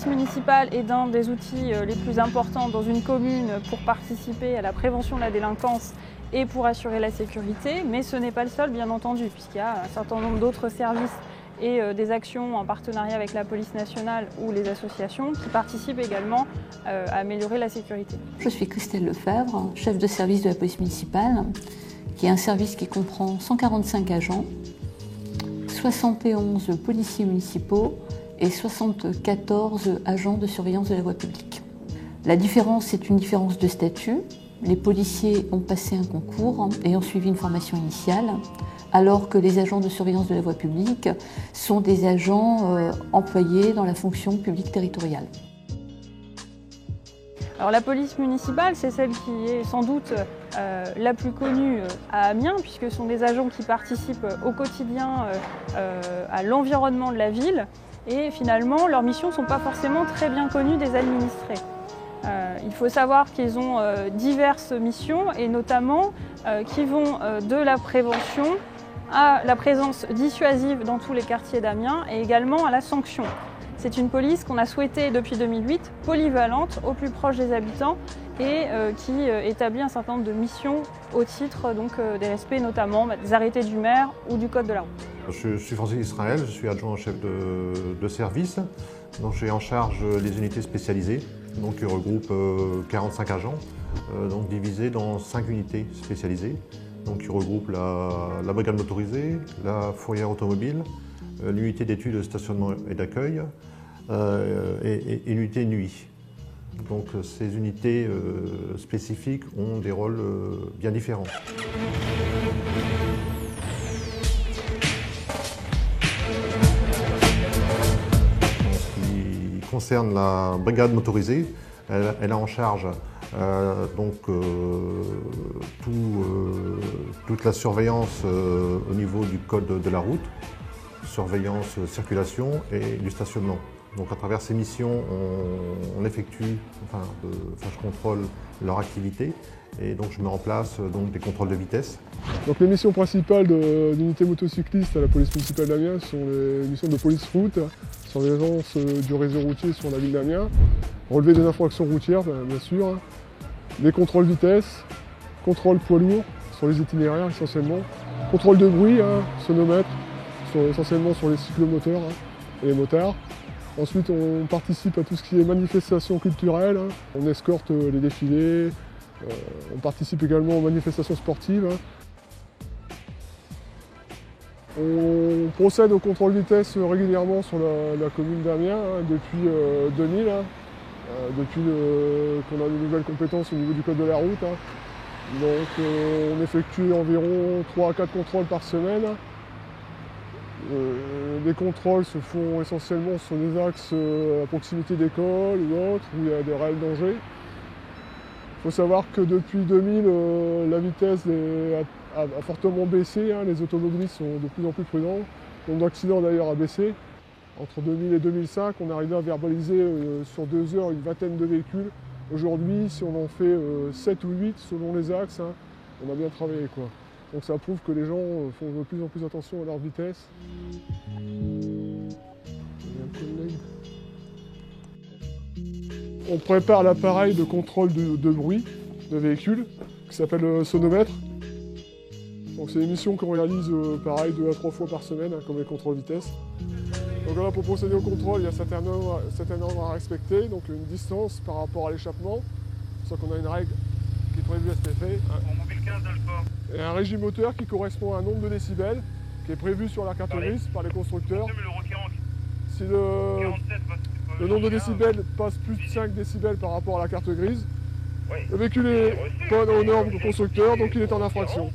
police municipale est un des outils les plus importants dans une commune pour participer à la prévention de la délinquance et pour assurer la sécurité, mais ce n'est pas le seul, bien entendu, puisqu'il y a un certain nombre d'autres services et des actions en partenariat avec la police nationale ou les associations qui participent également à améliorer la sécurité. Je suis Christelle Lefebvre, chef de service de la police municipale, qui est un service qui comprend 145 agents, 71 policiers municipaux et 74 agents de surveillance de la voie publique. La différence, c'est une différence de statut. Les policiers ont passé un concours et ont suivi une formation initiale, alors que les agents de surveillance de la voie publique sont des agents employés dans la fonction publique territoriale. Alors la police municipale, c'est celle qui est sans doute la plus connue à Amiens, puisque ce sont des agents qui participent au quotidien à l'environnement de la ville, et finalement leurs missions ne sont pas forcément très bien connues des administrés. Il faut savoir qu'ils ont diverses missions, et notamment qui vont de la prévention à la présence dissuasive dans tous les quartiers d'Amiens et également à la sanction. C'est une police qu'on a souhaitée depuis 2008, polyvalente, au plus proche des habitants et qui établit un certain nombre de missions au titre des respects notamment des arrêtés du maire ou du code de la route. Je suis Francis Israël, je suis adjoint au chef de service. Donc j'ai en charge les unités spécialisées, donc qui regroupent 45 agents, donc divisés dans 5 unités spécialisées. Donc qui regroupent la brigade motorisée, la fourrière automobile, l'unité d'études de stationnement et d'accueil et l'unité nuit. Donc ces unités spécifiques ont des rôles bien différents. En ce qui concerne la brigade motorisée, elle a en charge toute la surveillance au niveau du code de la route, surveillance circulation et du stationnement. Donc à travers ces missions, on effectue, je contrôle leur activité et donc je mets en place des contrôles de vitesse. Donc les missions principales de l'unité motocycliste à la police municipale d'Amiens sont les missions de police route, surveillance du réseau routier sur la ville d'Amiens, relevé des infractions routières bien sûr, les contrôles vitesse, contrôle poids lourd sur les itinéraires essentiellement, contrôle de bruit, sonomètre, essentiellement sur les cyclomoteurs et les motards. Ensuite, on participe à tout ce qui est manifestations culturelles, on escorte les défilés, on participe également aux manifestations sportives. On procède au contrôle vitesse régulièrement sur la commune d'Amiens depuis 2000, depuis qu'on a de nouvelles compétences au niveau du code de la route. Donc on effectue environ 3 à 4 contrôles par semaine. Les contrôles se font essentiellement sur des axes à proximité d'écoles ou autres, où il y a des réels dangers. Il faut savoir que depuis 2000, la vitesse a fortement baissé, les automobilistes sont de plus en plus prudents. Le nombre d'accidents d'ailleurs a baissé. Entre 2000 et 2005, on arrivait à verbaliser sur 2 heures une vingtaine de véhicules. Aujourd'hui, si on en fait 7 ou 8 selon les axes, on a bien travaillé, quoi. Donc ça prouve que les gens font de plus en plus attention à leur vitesse. On prépare l'appareil de contrôle de bruit de véhicule qui s'appelle le sonomètre. Donc c'est une mission qu'on réalise pareil 2 à 3 fois par semaine, comme les contrôles vitesse. Donc là, pour procéder au contrôle, il y a certains ordres à respecter, donc une distance par rapport à l'échappement. C'est pour ça qu'on a une règle qui est prévue à cet effet. Et un régime moteur qui correspond à un nombre de décibels qui est prévu sur la carte grise par les constructeurs. Si le nombre de décibels passe plus de 5 décibels par rapport à la carte grise, le véhicule est pas aux normes du constructeur, donc il est en infraction.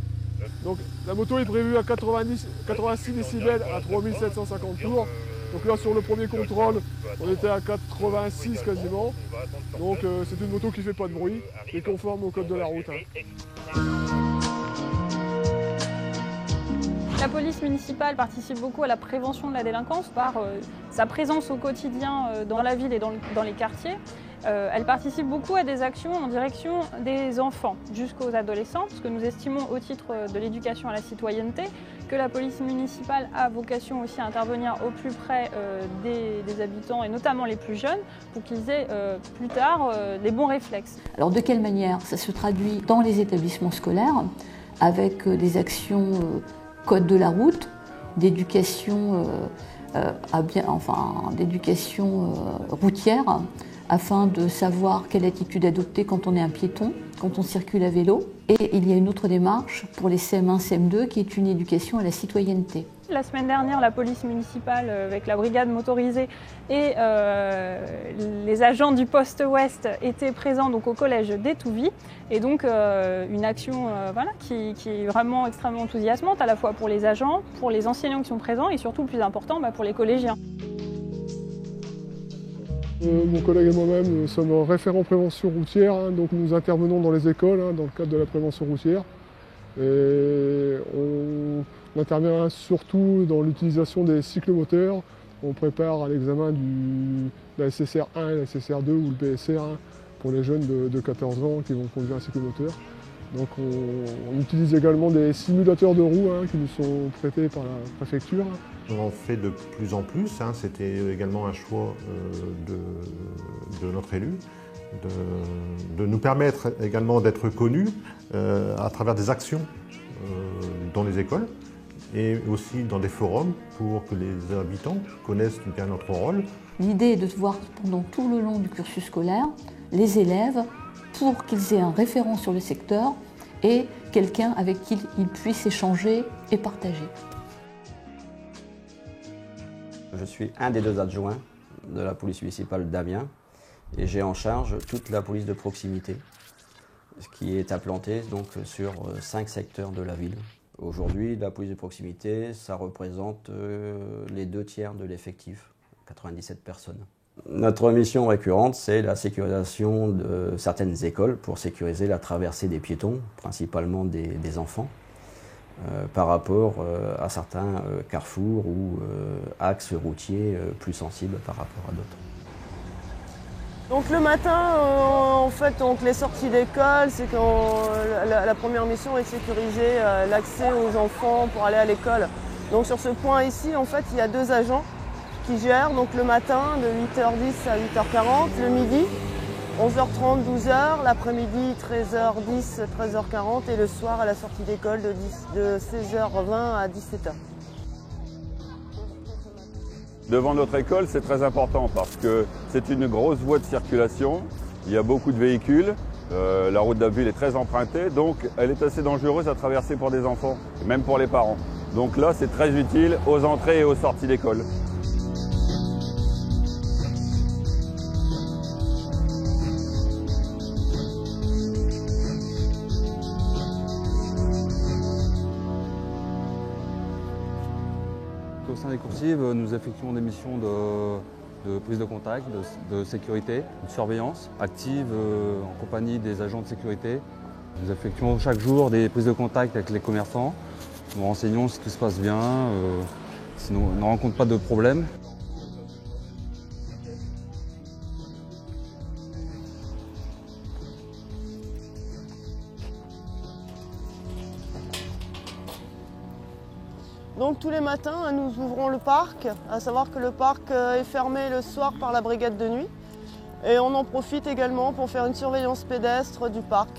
Donc la moto est prévue à 86 décibels à 3750 tours. Donc là sur le premier contrôle, on était à 86 quasiment. Donc c'est une moto qui ne fait pas de bruit et conforme au code de la route. La police municipale participe beaucoup à la prévention de la délinquance par sa présence au quotidien dans la ville et dans les quartiers. Elle participe beaucoup à des actions en direction des enfants jusqu'aux adolescents, parce que nous estimons au titre de l'éducation à la citoyenneté que la police municipale a vocation aussi à intervenir au plus près des habitants et notamment les plus jeunes pour qu'ils aient plus tard les bons réflexes. Alors de quelle manière? Ça se traduit dans les établissements scolaires avec des actions code de la route, d'éducation d'éducation routière afin de savoir quelle attitude adopter quand on est un piéton, quand on circule à vélo. Et il y a une autre démarche pour les CM1, CM2 qui est une éducation à la citoyenneté. La semaine dernière, la police municipale avec la brigade motorisée et les agents du poste ouest étaient présents donc, au collège d'Étouvie. Et donc une action qui est vraiment extrêmement enthousiasmante à la fois pour les agents, pour les enseignants qui sont présents et surtout le plus important pour les collégiens. Mon collègue et moi-même sommes référents prévention routière, donc nous intervenons dans les écoles dans le cadre de la prévention routière. Et on intervient surtout dans l'utilisation des cyclomoteurs. On prépare à l'examen de la SSR1 et la SSR2 ou le BSR pour les jeunes de 14 ans qui vont conduire un cyclomoteur. Donc on utilise également des simulateurs de roues qui nous sont prêtés par la préfecture. On en fait de plus en plus, c'était également un choix de notre élu, de nous permettre également d'être connus à travers des actions dans les écoles et aussi dans des forums pour que les habitants connaissent bien notre rôle. L'idée est de voir pendant tout le long du cursus scolaire les élèves pour qu'ils aient un référent sur le secteur et quelqu'un avec qui ils puissent échanger et partager. Je suis un des 2 adjoints de la police municipale d'Amiens et j'ai en charge toute la police de proximité, ce qui est implanté donc sur 5 secteurs de la ville. Aujourd'hui, la police de proximité, ça représente les 2/3 de l'effectif, 97 personnes. Notre mission récurrente, c'est la sécurisation de certaines écoles pour sécuriser la traversée des piétons, principalement des enfants, par rapport à certains carrefours ou axes routiers plus sensibles par rapport à d'autres. Donc le matin, en fait, donc les sorties d'école, c'est la première mission est de sécuriser l'accès aux enfants pour aller à l'école. Donc sur ce point ici, en fait, il y a 2 agents qui gèrent donc le matin de 8h10 à 8h40, le midi 11h30, 12h, l'après-midi 13h10, 13h40 et le soir à la sortie d'école de 16h20 à 17h. Devant notre école, c'est très important parce que c'est une grosse voie de circulation. Il y a beaucoup de véhicules. La route de la ville est très empruntée, donc elle est assez dangereuse à traverser pour des enfants, même pour les parents. Donc là, c'est très utile aux entrées et aux sorties d'école. Au sein des coursives, nous effectuons des missions de prise de contact, de sécurité, de surveillance active en compagnie des agents de sécurité. Nous effectuons chaque jour des prises de contact avec les commerçants. Nous renseignons si tout se passe bien, si on ne rencontre pas de problème. Donc tous les matins, nous ouvrons le parc, à savoir que le parc est fermé le soir par la brigade de nuit. Et on en profite également pour faire une surveillance pédestre du parc.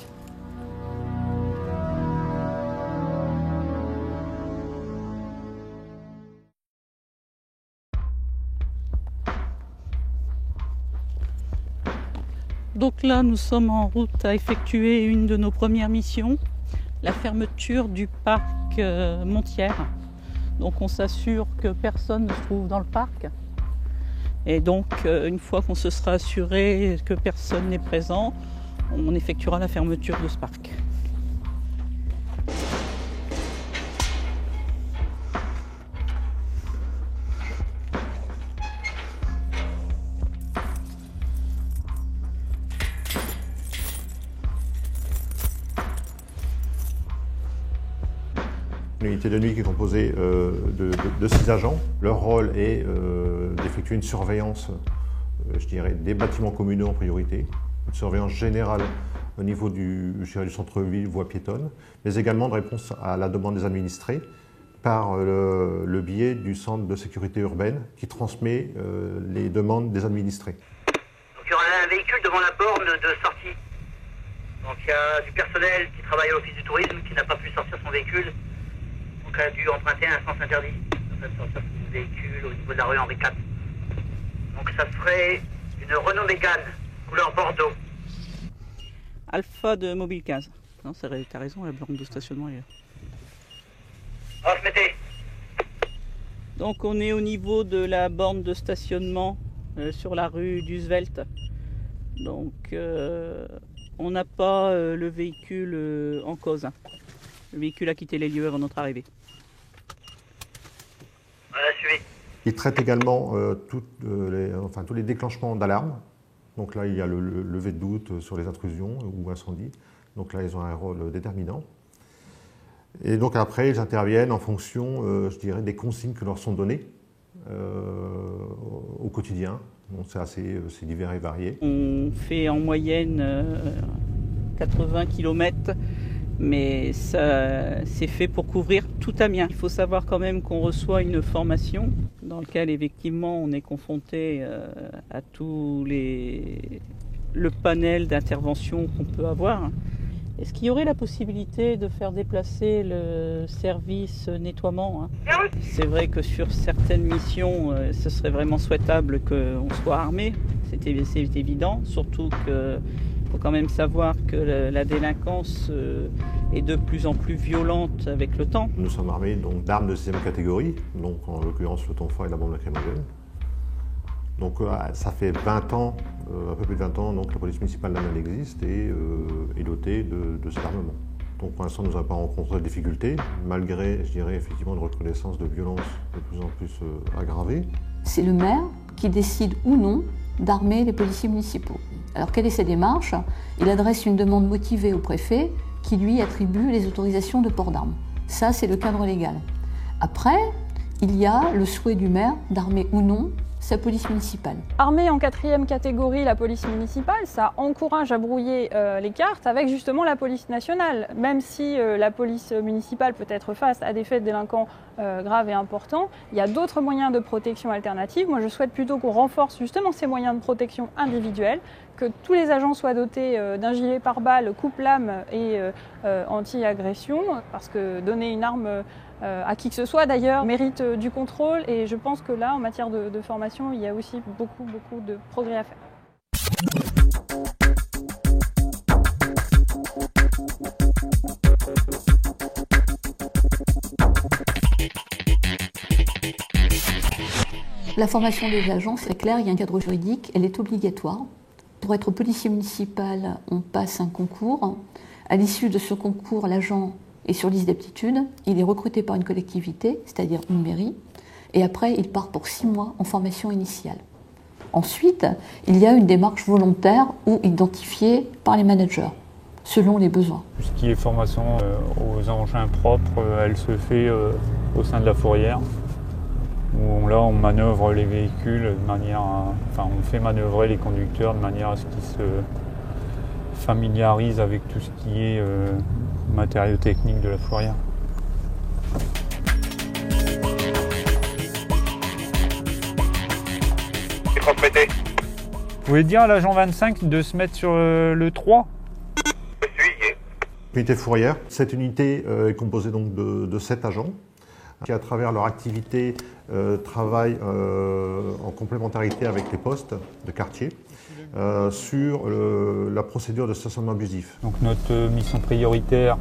Donc là, nous sommes en route à effectuer une de nos premières missions, la fermeture du parc Montière. Donc on s'assure que personne ne se trouve dans le parc. Et donc une fois qu'on se sera assuré que personne n'est présent, on effectuera la fermeture de ce parc. Une unité de nuit qui est composée de 6 agents. Leur rôle est d'effectuer une surveillance, je dirais, des bâtiments communaux en priorité, une surveillance générale au niveau du centre-ville, voie piétonne, mais également de réponse à la demande des administrés, par le biais du centre de sécurité urbaine qui transmet les demandes des administrés. Donc il y aura un véhicule devant la borne de sortie. Donc il y a du personnel qui travaille à l'office du tourisme qui n'a pas pu sortir son véhicule. Donc a dû emprunter un sens interdit. Ça fait sortir son véhicule au niveau de la rue Henri IV. Donc ça serait une Renault Mégane, couleur Bordeaux. Alpha de Mobile 15. Non, t'as raison, la borne de stationnement est là. Mettez. Donc on est au niveau de la borne de stationnement sur la rue du Svelte. Donc on n'a pas le véhicule en cause. Le véhicule a quitté les lieux avant notre arrivée. Voilà, suivez. Il traite également tous les déclenchements d'alarme. Donc là, il y a le lever de doute sur les intrusions ou incendies. Donc là, ils ont un rôle déterminant. Et donc après, ils interviennent en fonction, je dirais, des consignes que leur sont données au quotidien. Donc c'est divers et varié. On fait en moyenne 80 km, mais ça c'est fait pour couvrir tout Amiens. Il faut savoir quand même qu'on reçoit une formation dans laquelle effectivement on est confronté à le panel d'intervention qu'on peut avoir. Est-ce qu'il y aurait la possibilité de faire déplacer le service nettoiement ? C'est vrai que sur certaines missions, ce serait vraiment souhaitable qu'on soit armé, c'est évident, surtout qu'il faut quand même savoir que la délinquance est de plus en plus violente avec le temps. Nous sommes armés d'armes de 6e catégorie, donc en l'occurrence le tonfa et la bombe lacrymogène. Donc ça fait 20 ans, un peu plus de 20 ans, donc la police municipale d'Amiens existe et est dotée de cet armement. Donc pour l'instant, nous n'avons pas rencontré de difficultés, malgré, je dirais, effectivement une recrudescence de violence de plus en plus aggravée. C'est le maire qui décide ou non d'armer les policiers municipaux. Alors quelle est sa démarche ? Il adresse une demande motivée au préfet qui lui attribue les autorisations de port d'armes. Ça, c'est le cadre légal. Après, il y a le souhait du maire d'armer ou non sa police municipale. Armer en 4e catégorie la police municipale, ça encourage à brouiller les cartes avec justement la police nationale. Même si la police municipale peut être face à des faits de délinquants graves et importants, il y a d'autres moyens de protection alternatifs. Moi, je souhaite plutôt qu'on renforce justement ces moyens de protection individuelle, que tous les agents soient dotés d'un gilet pare-balles, coupe-lame et anti-agression, parce que donner une arme à qui que ce soit d'ailleurs mérite du contrôle, et je pense que là, en matière de formation, il y a aussi beaucoup de progrès à faire. La formation des agents, c'est clair, il y a un cadre juridique, elle est obligatoire. Pour être policier municipal, on passe un concours. À l'issue de ce concours, l'agent est sur liste d'aptitude, il est recruté par une collectivité, c'est-à-dire une mairie, et après il part pour 6 mois en formation initiale. Ensuite, il y a une démarche volontaire ou identifiée par les managers, selon les besoins. Tout ce qui est formation aux engins propres, elle se fait au sein de la fourrière, où là on manœuvre les véhicules de manière on fait manœuvrer les conducteurs de manière à ce qu'ils se familiarisent avec tout ce qui est matériaux techniques de la fourrière. Transmettez. Vous pouvez dire à l'agent 25 de se mettre sur le 3 ? Unité fourrière. Cette unité est composée donc de 7 agents qui, à travers leur activité, travaillent en complémentarité avec les postes de quartier sur la procédure de stationnement abusif. Donc notre mission prioritaire,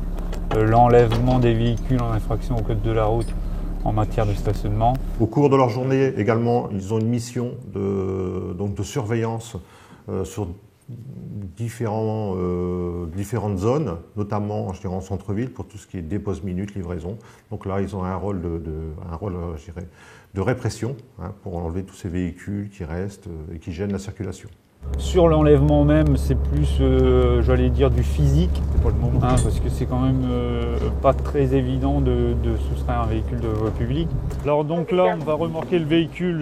l'enlèvement des véhicules en infraction au code de la route en matière de stationnement. Au cours de leur journée également, ils ont une mission de surveillance sur différentes zones, notamment en centre-ville pour tout ce qui est dépose minute, livraison. Donc là, ils ont un rôle je dirais, de répression pour enlever tous ces véhicules qui restent et qui gênent la circulation. Sur l'enlèvement même, c'est plus, j'allais dire, du physique, pour le moment, parce que c'est quand même pas très évident de soustraire un véhicule de voie publique. Alors donc là, on va remorquer le véhicule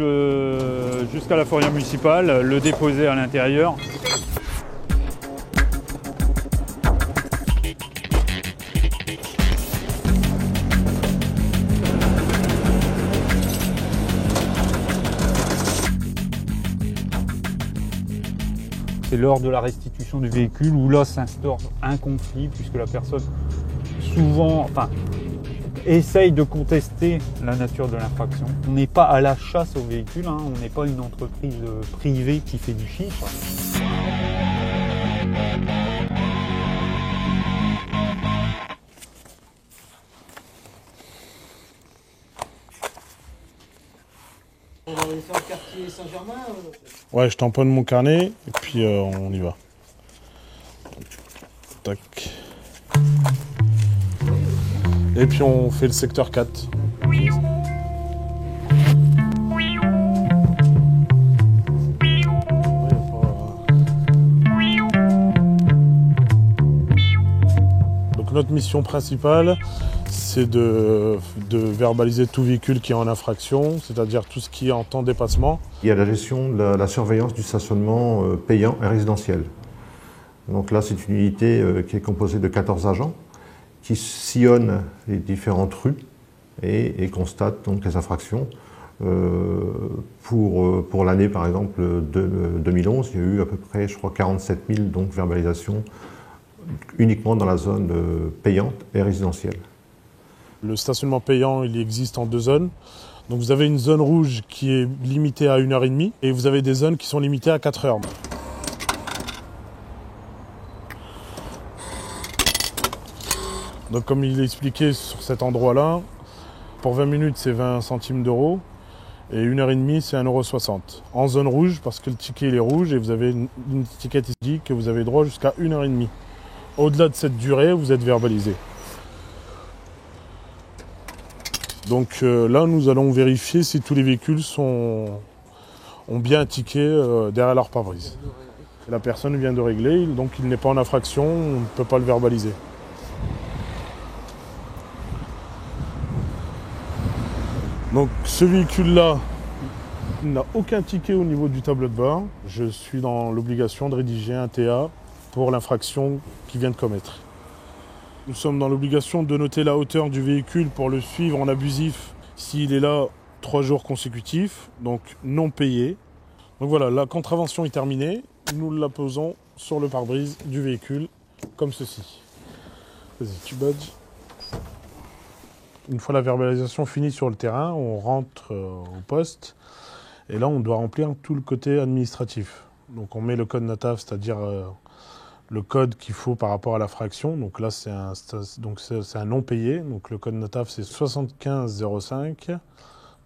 jusqu'à la fourrière municipale, le déposer à l'intérieur. c'est lors de la restitution du véhicule où là s'instaure un conflit puisque la personne souvent, essaye de contester la nature de l'infraction. On n'est pas à la chasse au véhicule, hein, on n'est pas une entreprise privée qui fait du chiffre. On va aller faire le quartier Saint-Germain. Ouais, je tamponne mon carnet et puis on y va. Tac. Et puis on fait le secteur 4. Donc notre mission principale, c'est de verbaliser tout véhicule qui est en infraction, c'est-à-dire tout ce qui est en temps de dépassement. Il y a la gestion de la surveillance du stationnement payant et résidentiel. Donc là, c'est une unité qui est composée de 14 agents qui sillonnent les différentes rues et constatent donc les infractions. Pour l'année, par exemple, 2011, il y a eu à peu près, je crois, 47 000 donc, verbalisations uniquement dans la zone payante et résidentielle. Le stationnement payant, il existe en 2 zones. Donc vous avez une zone rouge qui est limitée à 1h30 et vous avez des zones qui sont limitées à 4 heures. Donc comme il est expliqué sur cet endroit-là, pour 20 minutes c'est 20 centimes d'euros et 1h30 c'est 1,60 €. En zone rouge, parce que le ticket il est rouge et vous avez une étiquette qui dit que vous avez droit jusqu'à 1h30. Au-delà de cette durée, vous êtes verbalisé. Donc là, nous allons vérifier si tous les véhicules ont bien un ticket derrière leur pare-brise. La personne vient de régler, donc il n'est pas en infraction, on ne peut pas le verbaliser. Donc ce véhicule-là n'a aucun ticket au niveau du tableau de bord. Je suis dans l'obligation de rédiger un TA pour l'infraction qu'il vient de commettre. Nous sommes dans l'obligation de noter la hauteur du véhicule pour le suivre en abusif s'il est là 3 jours consécutifs, donc non payé. Donc voilà, la contravention est terminée. Nous la posons sur le pare-brise du véhicule, comme ceci. Vas-y, tu badges. Une fois la verbalisation finie sur le terrain, on rentre au poste. Et là, on doit remplir tout le côté administratif. Donc on met le code NATAF, c'est-à-dire le code qu'il faut par rapport à la fraction. Donc là, c'est un non payé. Donc le code NATAF, c'est 7505.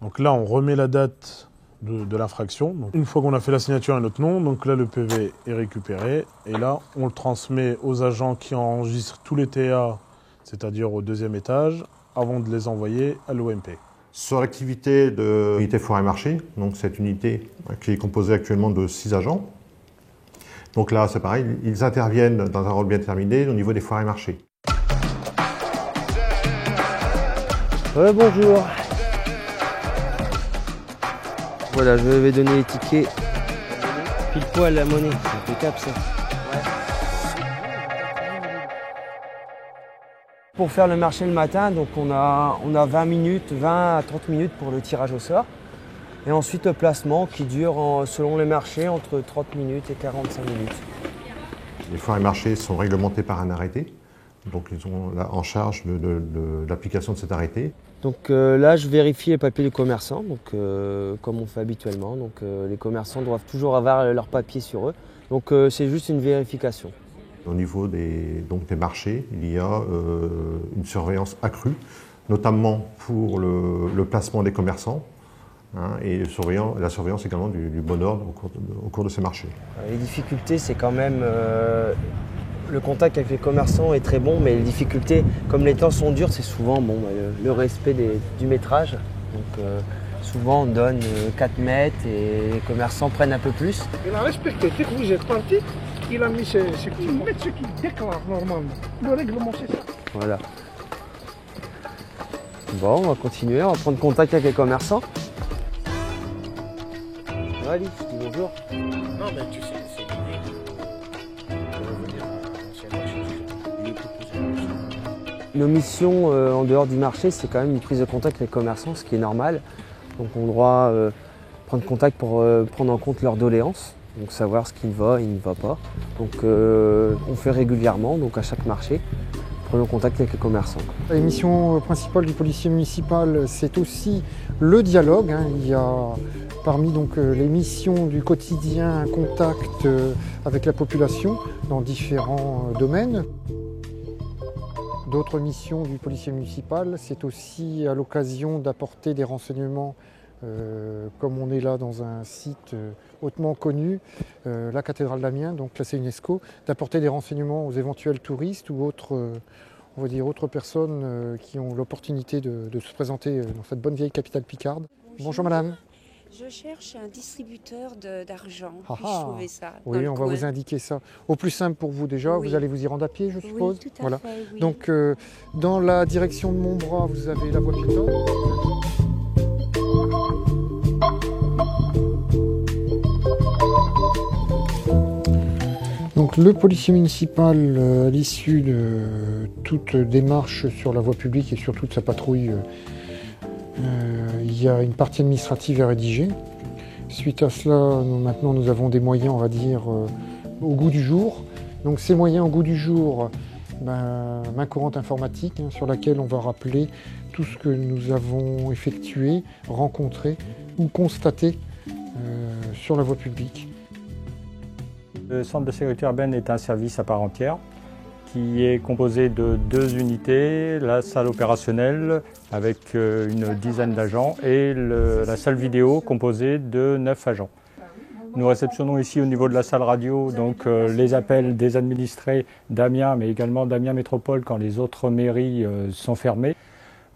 Donc là, on remet la date de l'infraction. Une fois qu'on a fait la signature et notre nom, donc là, le PV est récupéré. Et là, on le transmet aux agents qui enregistrent tous les TA, c'est-à-dire au 2e étage, avant de les envoyer à l'OMP. Sur l'activité de l'unité foire et marché, donc cette unité qui est composée actuellement de 6 agents. Donc là, c'est pareil, ils interviennent dans un rôle bien déterminé au niveau des foires et marchés. Bonjour. Voilà, je vais donner les tickets pile poil la monnaie, c'est impeccable ça. Pour faire le marché le matin, donc on a 20 à 30 minutes pour le tirage au sort. Et ensuite le placement qui dure, selon les marchés, entre 30 minutes et 45 minutes. Les foires et marchés sont réglementés par un arrêté. Donc ils ont en charge de l'application de cet arrêté. Donc là, je vérifie les papiers des commerçants, donc, comme on fait habituellement. Donc les commerçants doivent toujours avoir leurs papiers sur eux. Donc c'est juste une vérification. Au niveau des marchés, il y a une surveillance accrue, notamment pour le placement des commerçants. Et la surveillance également du bon ordre au cours de ces marchés. Les difficultés, c'est quand même... le contact avec les commerçants est très bon, mais les difficultés, comme les temps sont durs, c'est souvent le respect du métrage. Donc souvent on donne 4 mètres et les commerçants prennent un peu plus. Il a respecté, dès que vous êtes parti, il a mis ce qu'il met, ce qu'il déclare normalement. Le règlement, c'est ça. Voilà. Bon, on va continuer, on va prendre contact avec les commerçants. Ali, je dis bonjour. Non, mais tu sais, c'est l'idée de revenir à l'ancien marché. Nos missions en dehors du marché, c'est quand même une prise de contact avec les commerçants, ce qui est normal. Donc on doit prendre contact pour prendre en compte leurs doléances. Donc savoir ce qui va et ne va pas. Donc on fait régulièrement, donc à chaque marché, prenons contact avec les commerçants. La mission principale du policier municipal, c'est aussi le dialogue. Il y a parmi donc, les missions du quotidien un contact avec la population dans différents domaines. D'autres missions du policier municipal, c'est aussi à l'occasion d'apporter des renseignements, comme on est là dans un site hautement connu, la cathédrale d'Amiens, donc classée UNESCO, d'apporter des renseignements aux éventuels touristes ou autres, on va dire, autres personnes qui ont l'opportunité de se présenter dans cette bonne vieille capitale picarde. Bonjour madame. Je cherche un distributeur d'argent. Puis-je trouver ça Oui, on va vous indiquer ça. Au plus simple pour vous déjà, oui. Vous allez vous y rendre à pied, je suppose. Oui, tout à fait, oui. Donc, dans la direction de Montbras, vous avez la voie piétonne. Donc, le policier municipal, à l'issue de toute démarche sur la voie publique et sur toute sa patrouille, il y a une partie administrative à rédiger. Suite à cela, maintenant nous avons des moyens, on va dire, au goût du jour. Donc ces moyens au goût du jour, main courante informatique, sur laquelle on va rappeler tout ce que nous avons effectué, rencontré ou constaté sur la voie publique. Le centre de sécurité urbaine est un service à part entière qui est composé de 2 unités, la salle opérationnelle avec une dizaine d'agents et la salle vidéo composée de 9 agents. Nous réceptionnons ici au niveau de la salle radio donc, les appels des administrés d'Amiens, mais également d'Amiens Métropole quand les autres mairies sont fermées.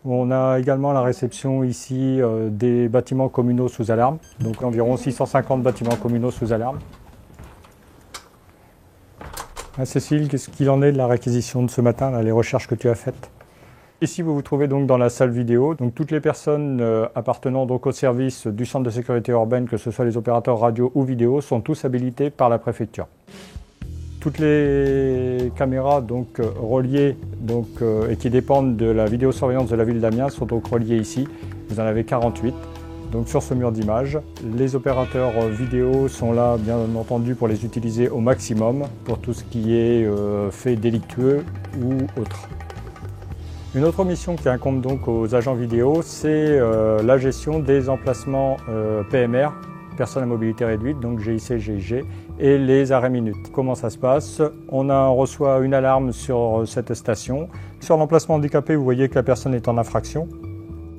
On a également la réception ici des bâtiments communaux sous alarme, donc environ 650 bâtiments communaux sous alarme. Cécile, qu'est-ce qu'il en est de la réquisition de ce matin, là, les recherches que tu as faites? Ici, vous vous trouvez donc dans la salle vidéo. Donc, toutes les personnes appartenant donc au service du centre de sécurité urbaine, que ce soit les opérateurs radio ou vidéo, sont tous habilités par la préfecture. Toutes les caméras donc, reliées et qui dépendent de la vidéosurveillance de la ville d'Amiens sont donc reliées ici. Vous en avez 48. Donc sur ce mur d'images, les opérateurs vidéo sont là bien entendu pour les utiliser au maximum pour tout ce qui est fait délictueux ou autre. Une autre mission qui incombe donc aux agents vidéo, c'est la gestion des emplacements PMR, personnes à mobilité réduite, donc GIC, GIG, et les arrêts minutes. Comment ça se passe? On reçoit une alarme sur cette station. Sur l'emplacement handicapé, vous voyez que la personne est en infraction.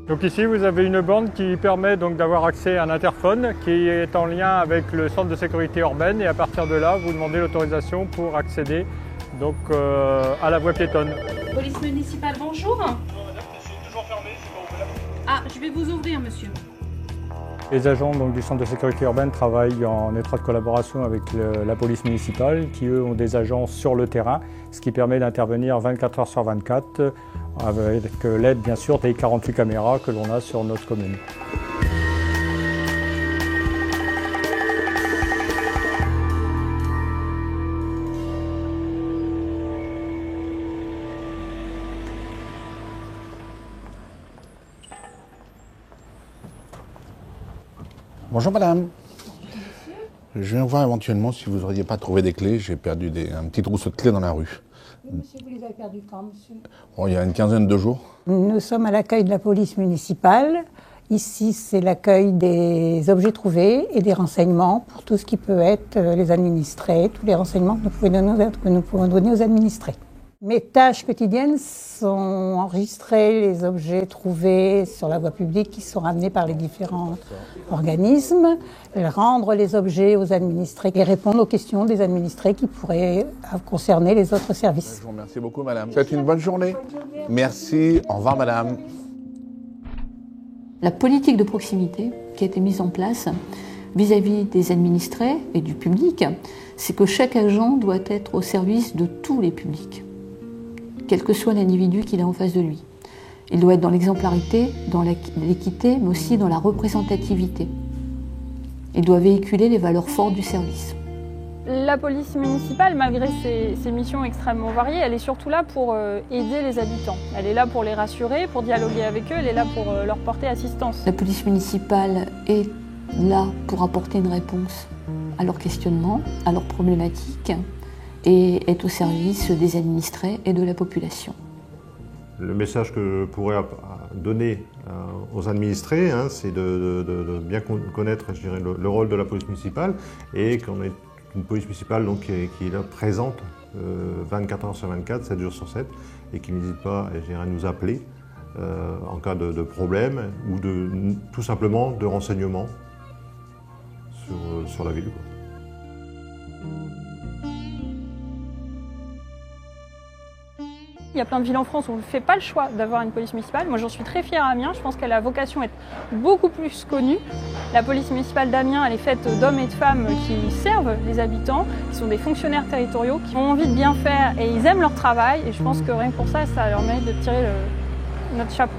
Donc ici, vous avez une bande qui permet donc d'avoir accès à un interphone qui est en lien avec le centre de sécurité urbaine et à partir de là, vous demandez l'autorisation pour accéder donc, à la voie piétonne. Police municipale, bonjour. Bonjour madame, c'est toujours fermé, c'est pas ouvert. Ah, je vais vous ouvrir monsieur. Les agents donc, du centre de sécurité urbaine travaillent en étroite collaboration avec la police municipale qui eux ont des agents sur le terrain, ce qui permet d'intervenir 24 heures sur 24 avec l'aide bien sûr des 48 caméras que l'on a sur notre commune. Bonjour madame. Je viens voir éventuellement si vous n'auriez pas trouvé des clés. J'ai perdu un petit trousseau de clés dans la rue. Monsieur, vous les avez perdus quand, monsieur? Bon, il y a une quinzaine de jours. Nous sommes à l'accueil de la police municipale. Ici, c'est l'accueil des objets trouvés et des renseignements pour tout ce qui peut être les administrés, tous les renseignements que nous pouvons donner aux administrés. Mes tâches quotidiennes sont enregistrer les objets trouvés sur la voie publique qui sont ramenés par les différents organismes, rendre les objets aux administrés et répondre aux questions des administrés qui pourraient concerner les autres services. Je vous remercie beaucoup madame. Faites une bonne journée. Merci. Au revoir madame. La politique de proximité qui a été mise en place vis-à-vis des administrés et du public, c'est que chaque agent doit être au service de tous les publics, quel que soit l'individu qu'il a en face de lui. Il doit être dans l'exemplarité, dans l'équité, mais aussi dans la représentativité. Il doit véhiculer les valeurs fortes du service. La police municipale, malgré ses missions extrêmement variées, elle est surtout là pour aider les habitants. Elle est là pour les rassurer, pour dialoguer avec eux, elle est là pour leur porter assistance. La police municipale est là pour apporter une réponse à leurs questionnements, à leurs problématiques et est au service des administrés et de la population. Le message que je pourrais donner aux administrés, c'est de bien connaître, je dirais, le rôle de la police municipale et qu'on ait une police municipale donc, qui est là, présente 24 heures sur 24, 7 jours sur 7 et qui n'hésite pas je dirais, à nous appeler en cas de problème ou tout simplement de renseignements sur la ville. Il y a plein de villes en France où on ne fait pas le choix d'avoir une police municipale. Moi, j'en suis très fière à Amiens. Je pense qu'elle a vocation à être beaucoup plus connue. La police municipale d'Amiens, elle est faite d'hommes et de femmes qui servent les habitants, qui sont des fonctionnaires territoriaux, qui ont envie de bien faire et ils aiment leur travail. Et je pense que rien que pour ça, ça leur mérite de tirer notre chapeau.